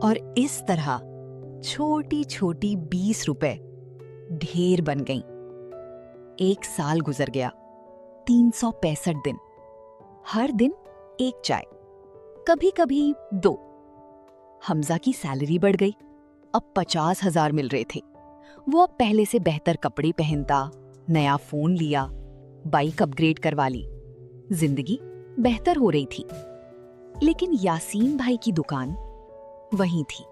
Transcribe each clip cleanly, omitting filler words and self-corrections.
और इस तरह छोटी छोटी 20 रुपए ढेर बन गईं। 1 साल गुजर गया, 365 दिन, हर दिन 1 चाय, कभी कभी 2। हमजा की सैलरी बढ़ गई, अब 50,000 मिल रहे थे। वो अब पहले से बेहतर कपड़े पहनता, नया फोन लिया, बाइक अपग्रेड करवा ली, जिंदगी बेहतर हो रही थी। लेकिन यासीन भाई की दुकान वहीं थी,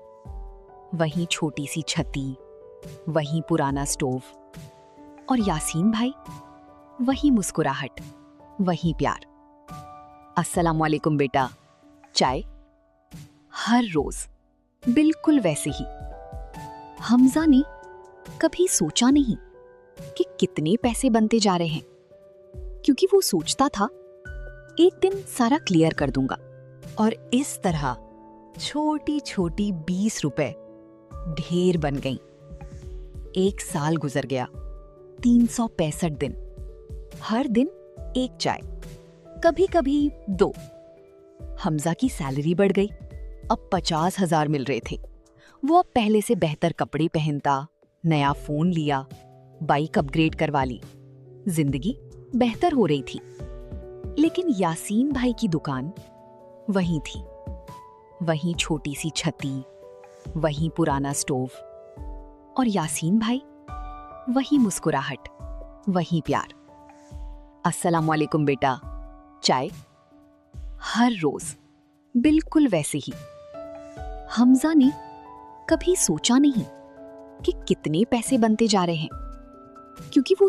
वहीं छोटी सी छती, वहीं पुराना स्टोव, और यासीन भाई वहीं मुस्कुराहट, वहीं प्यार। अस्सलाम वालेकुम बेटा, चाय? हर रोज बिल्कुल वैसे ही। हमजा ने कभी सोचा नहीं कि कितने पैसे बनते जा रहे हैं, क्योंकि वो सोचता था एक दिन सारा क्लियर कर दूंगा। और इस तरह छोटी छोटी 20 रुपए ढेर बन गईं। 1 साल गुजर गया, 365 दिन, हर दिन 1 चाय, कभी कभी 2। हमजा की सैलरी बढ़ गई, अब 50,000 मिल रहे थे। वो अब पहले से बेहतर कपड़े पहनता, नया फोन लिया, बाइक अपग्रेड करवा ली, जिंदगी बेहतर हो रही थी। लेकिन यासीन भाई की दुकान वहीं थी, वहीं छोटी सी छती, वहीं पुराना स्टोव, और यासीन भाई वहीं मुस्कुराहट, वहीं प्यार। अस्सलाम वालेकुम बेटा, चाय? हर रोज बिल्कुल वैसे ही। हमजा ने कभी सोचा नहीं कि कितने पैसे बनते जा रहे हैं, क्योंकि वो